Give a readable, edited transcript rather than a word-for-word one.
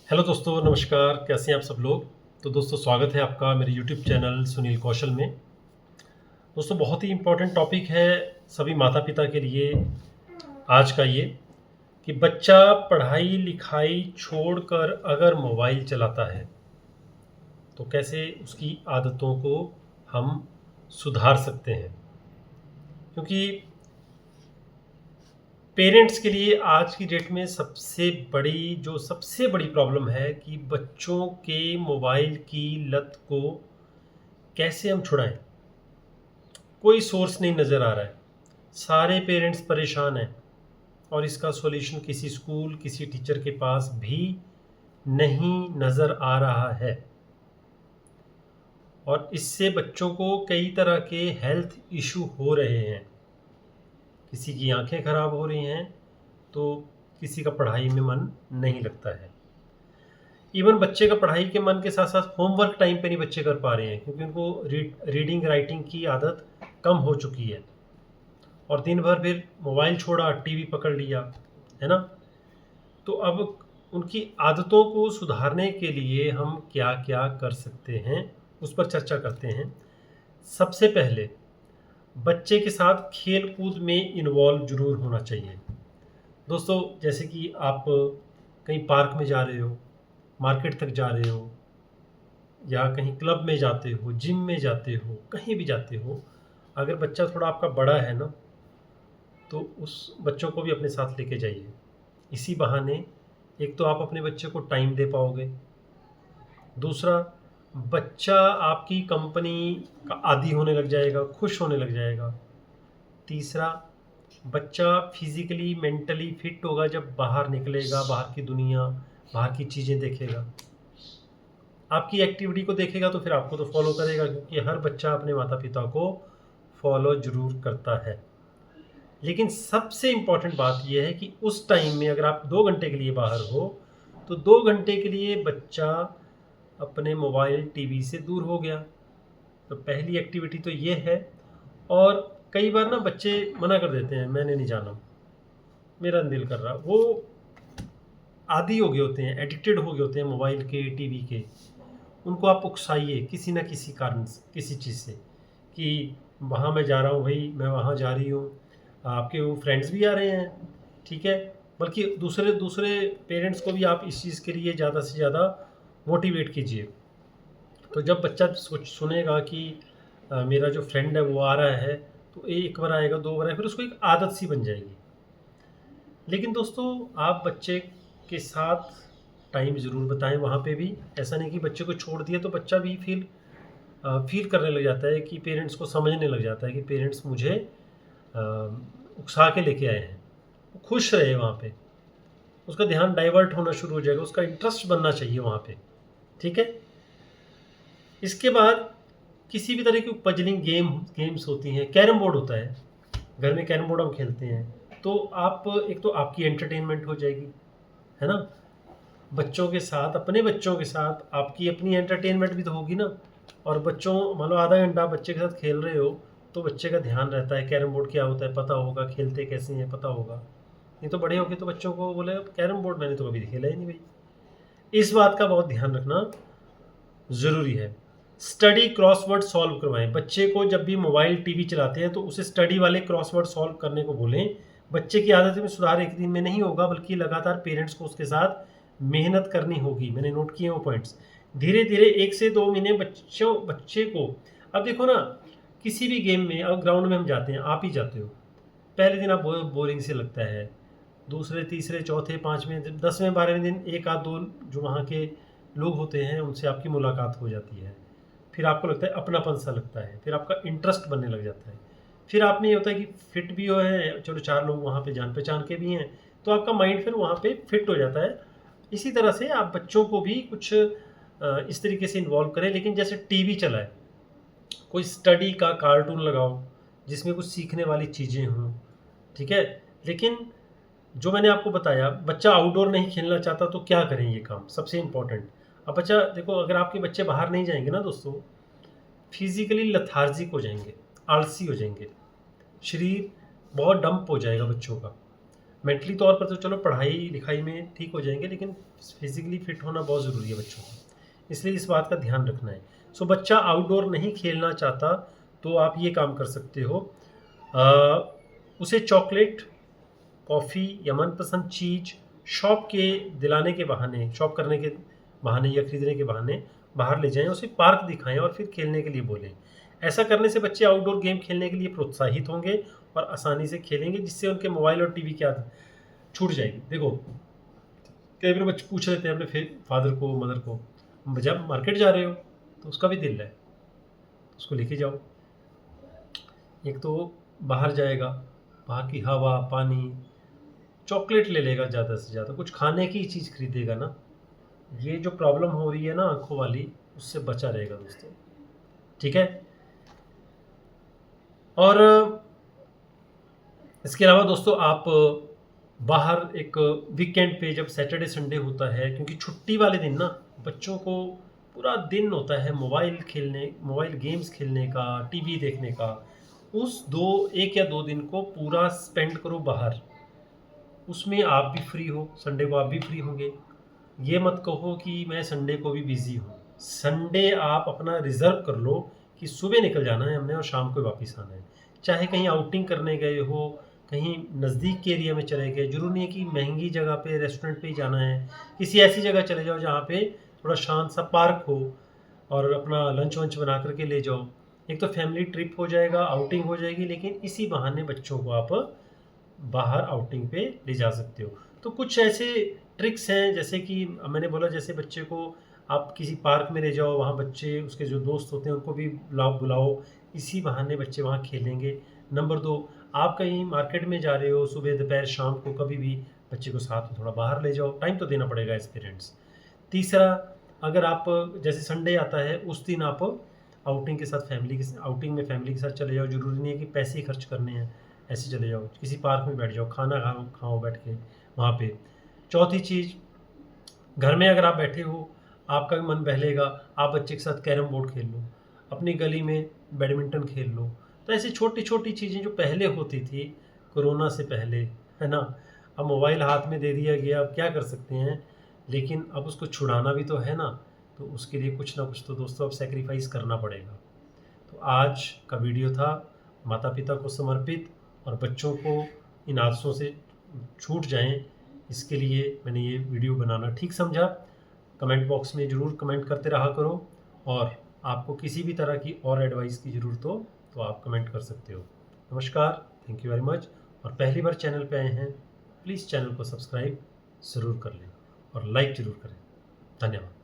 Hello दोस्तों, नमस्कार। कैसे हैं आप सब लोग। तो दोस्तों, स्वागत है आपका मेरे यूट्यूब चैनल सुनील कौशल में। दोस्तों, बहुत ही इम्पोर्टेंट टॉपिक है सभी माता पिता के लिए आज का ये, कि बच्चा पढ़ाई लिखाई छोड़कर अगर मोबाइल चलाता है तो कैसे उसकी आदतों को हम सुधार सकते हैं। क्योंकि पेरेंट्स के लिए आज की डेट में सबसे बड़ी प्रॉब्लम है कि बच्चों के मोबाइल की लत को कैसे हम छुड़ाएं। कोई सोर्स नहीं नज़र आ रहा है, सारे पेरेंट्स परेशान हैं और इसका सॉल्यूशन किसी स्कूल किसी टीचर के पास भी नहीं नज़र आ रहा है। और इससे बच्चों को कई तरह के हेल्थ इशू हो रहे हैं। किसी की आंखें खराब हो रही हैं तो किसी का पढ़ाई में मन नहीं लगता है। इवन बच्चे का पढ़ाई के मन के साथ साथ होमवर्क टाइम पे नहीं बच्चे कर पा रहे हैं, क्योंकि उनको रीडिंग राइटिंग की आदत कम हो चुकी है और दिन भर फिर मोबाइल छोड़ा, टीवी पकड़ लिया, है ना। तो अब उनकी आदतों को सुधारने के लिए हम क्या क्या कर सकते हैं, उस पर चर्चा करते हैं। सबसे पहले, बच्चे के साथ खेल कूद में इन्वॉल्व जरूर होना चाहिए। दोस्तों, जैसे कि आप कहीं पार्क में जा रहे हो, मार्केट तक जा रहे हो, या कहीं क्लब में जाते हो, जिम में जाते हो, कहीं भी जाते हो, अगर बच्चा थोड़ा आपका बड़ा है ना, तो उस बच्चों को भी अपने साथ लेके जाइए। इसी बहाने एक तो आप अपने बच्चे को टाइम दे पाओगे, दूसरा बच्चा आपकी कंपनी का आदी होने लग जाएगा, खुश होने लग जाएगा, तीसरा बच्चा फिजिकली मेंटली फिट होगा जब बाहर निकलेगा, बाहर की दुनिया, बाहर की चीज़ें देखेगा, आपकी एक्टिविटी को देखेगा तो फिर आपको तो फॉलो करेगा, क्योंकि हर बच्चा अपने माता पिता को फॉलो जरूर करता है। लेकिन सबसे इम्पॉर्टेंट बात यह है कि उस टाइम में अगर आप 2 घंटे के लिए बाहर हो तो 2 घंटे के लिए बच्चा अपने मोबाइल टीवी से दूर हो गया। तो पहली एक्टिविटी तो ये है। और कई बार ना बच्चे मना कर देते हैं, मैंने नहीं जाना, मेरा नहीं दिल कर रहा। वो आदी हो गए होते हैं, एडिक्टेड हो गए होते हैं मोबाइल के, टीवी के। उनको आप उकसाइए किसी ना किसी कारण से, किसी चीज़ से, कि वहाँ मैं जा रहा हूँ भाई, मैं वहाँ जा रही हूँ, आपके वो फ्रेंड्स भी आ रहे हैं, ठीक है। बल्कि दूसरे दूसरे पेरेंट्स को भी आप इस चीज़ के लिए ज़्यादा से ज़्यादा मोटिवेट कीजिए। तो जब बच्चा सुनेगा कि मेरा जो फ्रेंड है वो आ रहा है, तो एक बार आएगा, 2 बार आएगा, फिर उसको एक आदत सी बन जाएगी। लेकिन दोस्तों, आप बच्चे के साथ टाइम ज़रूर बताएं वहाँ पे भी। ऐसा नहीं कि बच्चे को छोड़ दिया तो बच्चा भी फील करने लग जाता है, कि पेरेंट्स को समझने लग जाता है कि पेरेंट्स मुझे उकसा के लेके आए हैं। वो खुश रहे वहाँ पे, उसका ध्यान डाइवर्ट होना शुरू हो जाएगा, उसका इंटरेस्ट बनना चाहिए वहाँ पे, ठीक है। इसके बाद किसी भी तरह की पजलिंग गेम्स होती हैं, कैरम बोर्ड होता है, घर में कैरम बोर्ड हम खेलते हैं, तो आप एक तो आपकी एंटरटेनमेंट हो जाएगी, है ना। बच्चों के साथ, अपने बच्चों के साथ आपकी अपनी एंटरटेनमेंट भी तो होगी ना। और बच्चों, मान लो आधा घंटा बच्चे के साथ खेल रहे हो तो बच्चे का ध्यान रहता है, कैरम बोर्ड क्या होता है पता होगा, खेलते कैसे हैं पता होगा। नहीं तो बड़े होके तो बच्चों को बोले कैरम बोर्ड मैंने तो कभी खेला ही नहीं भाई। इस बात का बहुत ध्यान रखना ज़रूरी है। स्टडी क्रॉसवर्ड सॉल्व करवाएं। बच्चे को जब भी मोबाइल टीवी चलाते हैं तो उसे स्टडी वाले क्रॉसवर्ड सॉल्व करने को बोलें। बच्चे की आदत में सुधार एक दिन में नहीं होगा, बल्कि लगातार पेरेंट्स को उसके साथ मेहनत करनी होगी। मैंने नोट किए वो पॉइंट्स। धीरे धीरे 1 से 2 महीने बच्चे को, अब देखो ना, किसी भी गेम में, अब ग्राउंड में हम जाते हैं, आप ही जाते हो, पहले दिन आप बोरिंग से लगता है, दूसरे तीसरे चौथे पाँचवें 10वें 12वें दिन एक आध दो जो वहाँ के लोग होते हैं उनसे आपकी मुलाकात हो जाती है, फिर आपको लगता है अपनापन सा लगता है, फिर आपका इंटरेस्ट बनने लग जाता है। फिर आप में ये होता है कि फिट भी हो है, चलो 4 लोग वहाँ पे जान पहचान के भी हैं, तो आपका माइंड फिर वहाँ पे फिट हो जाता है। इसी तरह से आप बच्चों को भी कुछ इस तरीके से इन्वॉल्व करें। लेकिन जैसे टीवी चला है, कोई स्टडी का कार्टून लगाओ जिसमें कुछ सीखने वाली चीज़ें हों, ठीक है। लेकिन जो मैंने आपको बताया, बच्चा आउटडोर नहीं खेलना चाहता तो क्या करें ये काम, सबसे इम्पोर्टेंट। अब बच्चा देखो, अगर आपके बच्चे बाहर नहीं जाएंगे ना दोस्तों, फिजिकली लथार्जिक हो जाएंगे, आलसी हो जाएंगे, शरीर बहुत डंप हो जाएगा बच्चों का, मेंटली तौर पर तो चलो पढ़ाई लिखाई में ठीक हो जाएंगे, लेकिन फिजिकली फिट होना बहुत ज़रूरी है बच्चों को, इसलिए इस बात का ध्यान रखना है। सो बच्चा आउटडोर नहीं खेलना चाहता तो आप ये काम कर सकते हो, उसे चॉकलेट, कॉफ़ी या मनपसंद चीज़ शॉप के दिलाने के बहाने, शॉप करने के बहाने या खरीदने के बहाने बाहर ले जाएं, उसे पार्क दिखाएं और फिर खेलने के लिए बोलें। ऐसा करने से बच्चे आउटडोर गेम खेलने के लिए प्रोत्साहित होंगे और आसानी से खेलेंगे, जिससे उनके मोबाइल और टीवी की आदत छूट जाएगी। देखो, कई बार बच्चे पूछ लेते हैं अपने फादर को, मदर को, जब मार्केट जा रहे हो तो उसका भी दिल है, उसको लेके जाओ। एक तो बाहर जाएगा, बाहर की हवा, पानी, चॉकलेट ले लेगा ज़्यादा से ज़्यादा, कुछ खाने की चीज़ खरीदेगा ना। ये जो प्रॉब्लम हो रही है ना आँखों वाली, उससे बचा रहेगा दोस्तों, ठीक है? और इसके अलावा दोस्तों आप बाहर एक वीकेंड पे जब सैटरडे संडे होता है, क्योंकि छुट्टी वाले दिन ना बच्चों को पूरा दिन होता है मोबाइल गेम्स खेलने का, टीवी देखने का, उस 1 या 2 दिन को पूरा स्पेंड करो बाहर। उसमें आप भी फ्री हो, संडे को आप भी फ्री होंगे। ये मत कहो कि मैं संडे को भी बिज़ी हूँ। संडे आप अपना रिज़र्व कर लो कि सुबह निकल जाना है हमने और शाम को वापस आना है। चाहे कहीं आउटिंग करने गए हो, कहीं नज़दीक के एरिया में चले गए, ज़रूरी नहीं है कि महंगी जगह पे रेस्टोरेंट पे ही जाना है। किसी ऐसी जगह चले जाओ जहाँ पे थोड़ा शांत सा पार्क हो और अपना लंच वंच बना कर के ले जाओ। एक तो फैमिली ट्रिप हो जाएगा, आउटिंग हो जाएगी, लेकिन इसी बहाने बच्चों को आप बाहर आउटिंग पे ले जा सकते हो। तो कुछ ऐसे ट्रिक्स हैं, जैसे कि मैंने बोला, जैसे बच्चे को आप किसी पार्क में ले जाओ, वहाँ बच्चे, उसके जो दोस्त होते हैं उनको भी बुलाओ, इसी बहाने बच्चे वहाँ खेलेंगे। नंबर 2, आप कहीं मार्केट में जा रहे हो, सुबह दोपहर शाम को कभी भी बच्चे को साथ में थोड़ा बाहर ले जाओ, टाइम तो देना पड़ेगा एज पेरेंट्स। तीसरा, अगर आप जैसे संडे आता है उस दिन आप आउटिंग में फैमिली के साथ चले जाओ। ज़रूरी नहीं है कि पैसे ही खर्च करने हैं, ऐसे चले जाओ, किसी पार्क में बैठ जाओ, खाना खाओ बैठ के वहाँ पे। चौथी चीज़, घर में अगर आप बैठे हो, आपका भी मन बहलेगा, आप बच्चे के साथ कैरम बोर्ड खेल लो, अपनी गली में बैडमिंटन खेल लो। तो ऐसी छोटी छोटी चीज़ें जो पहले होती थी कोरोना से पहले, है ना, अब मोबाइल हाथ में दे दिया गया, अब क्या कर सकते हैं, लेकिन अब उसको छुड़ाना भी तो है ना, तो उसके लिए कुछ ना कुछ तो दोस्तों अब सेक्रीफाइस करना पड़ेगा। तो आज का वीडियो था माता पिता को समर्पित, और बच्चों को इन आदतों से छूट जाएं, इसके लिए मैंने ये वीडियो बनाना ठीक समझा। कमेंट बॉक्स में ज़रूर कमेंट करते रहा करो, और आपको किसी भी तरह की और एडवाइस की ज़रूरत हो तो आप कमेंट कर सकते हो। नमस्कार, थैंक यू वेरी मच। और पहली बार चैनल पे आए हैं, प्लीज़ चैनल को सब्सक्राइब ज़रूर कर लें और लाइक ज़रूर करें। धन्यवाद।